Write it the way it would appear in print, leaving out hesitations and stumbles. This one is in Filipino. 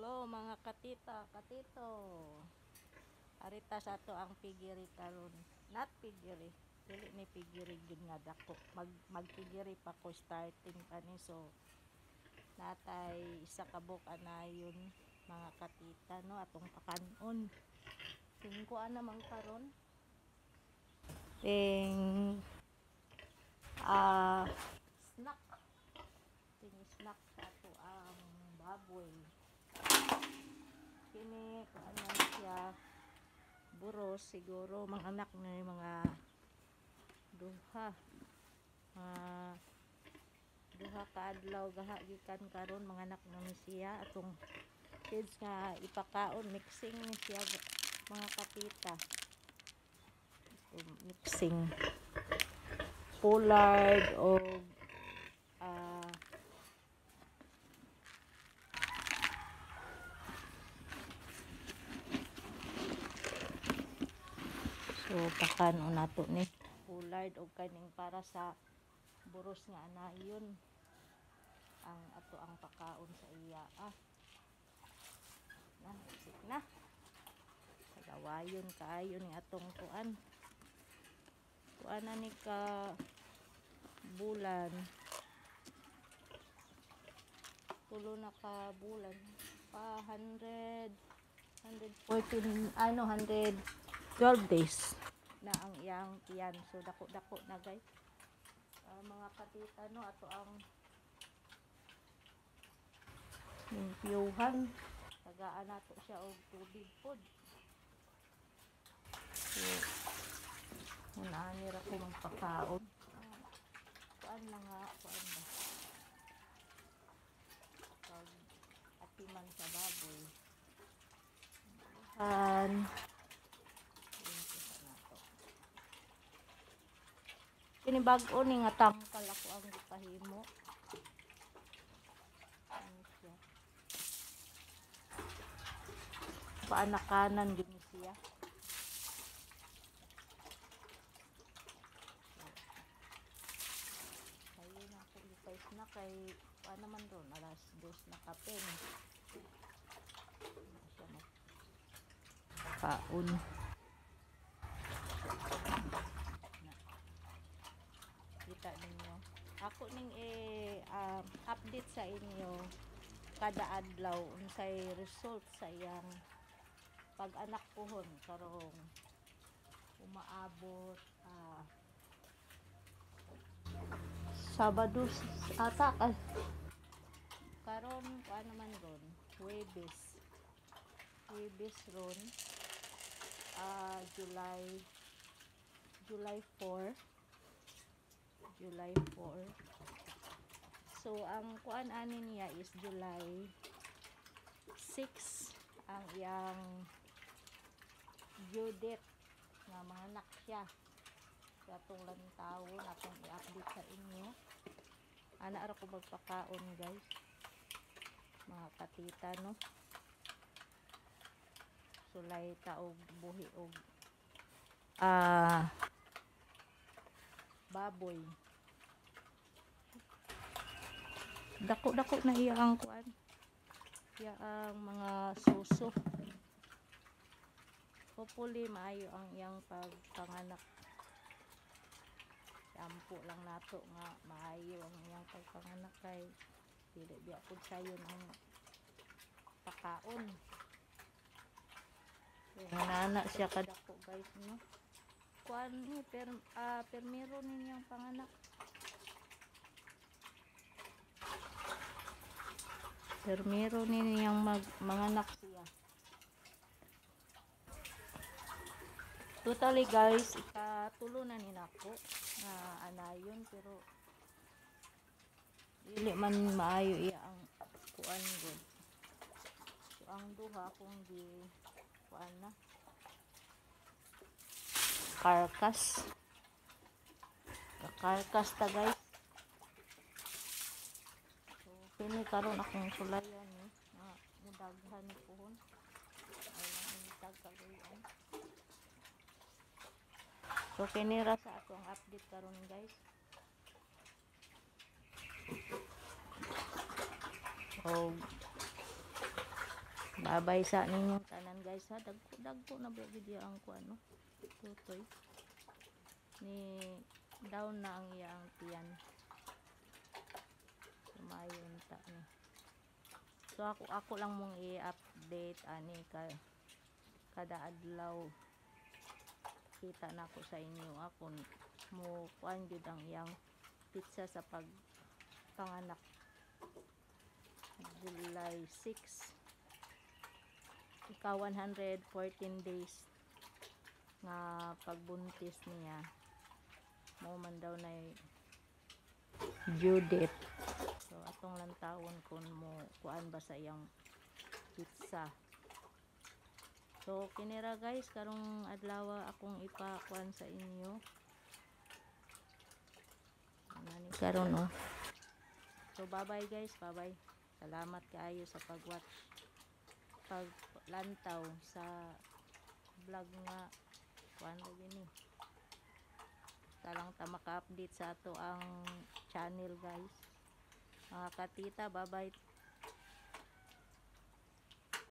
Hello mga katita, katito. Arita sa to ang pigiri karon. Not pigiri. Dili ni pigiri gyud nga dako. Magpigiri pa ko starting pa ni, so natay isa ka book anayon mga katita no atong pakanon. Tingko naman karon. Ting snack. Ting snack sa to ang baboy. Kini ano siya buros siguro mga anak na mga duha ka adlaw gaha gikan karon mga anak na ni siya atong kids nga ipakaon mixing ni siya mga kapita. So, mixing pollard o so pakano nato ni pollard o kaning para sa buros nga anayon ang ato ang pakaon sa iya na kagawayon kaayo ni atong kuan na ni ka bulan tulo na ka bulan pa 112 days na ang iyang tiyan. So dako-dako na guys. Mga katita no ato ang limpyuhan. Tagaan nato siya og tubig pod. So unahan ra ko magpakaon. Kuan lang nga, kuan ba? Pag atiman sa baboy. Kini bag-o ni nga tangkal ako ang gipahimo. Paanakanan gid ni siya. Ayun na ako ipais na kay ano man ron alas 2 na kape ni. Kaon. Kita ninyo. Ako ning update sa inyo kada adlaw unsay result sa iyang pag-anak pohon karong umaabot Sabado ata karon paano man ron Huwebes ron July 4. So ang kuan ani niya is July 6 ang iyang due date nga mga anak siya sa atong lantawon atong i-update sa inyo. Ana ra ko magpakaon guys mga katita no. Sulay ta og buhi og baboy. Dako-dako na iya ang kuan. Iya ang mga suso. Hopefully maayo ang iyang pagpanganak. Sampo lang nato nga maayo ang iyang pagpanganak kay dili biya pud sayon ang pakaon. Nana siya kadako guys no. Kuan ni permiro ninyang panganak. Permiro ninyang manganak siya. Totally guys, ikatulo na ni nako na anayon pero dili man maayo iya ang kuan gud. So ang duha kung di kuan na karkas ta guys. So kini karon akong sulayan ni nga mudaghan ni pohon ay lang tagkaluyan. So kini ra sa atong update karon guys. Babay sa ninyong tanan guys ha. Dagko na ba video ang kuano. Tutoy. Ni down na ang iyang tiyan. Sumayon ta ni. So ako lang mong i-update ani kada adlaw. Kita na ko sa inyo ako mo kuan gyud ang iyang pizza sa pagpanganak. July 6 ika 114 days nga pagbuntis niya mo man daw na due date. So atong lang taon kun mo kuan ba sa iyang pizza. So kinira guys karong adlaw akong ipakuan sa inyo. Nani karon oh. So bye bye guys, bye bye. Salamat kaayo sa pag-watch. Paglantaw sa vlog nga kuan ra gini. Talang ta maka-update sa ato ang channel guys. Mga katita, bye bye.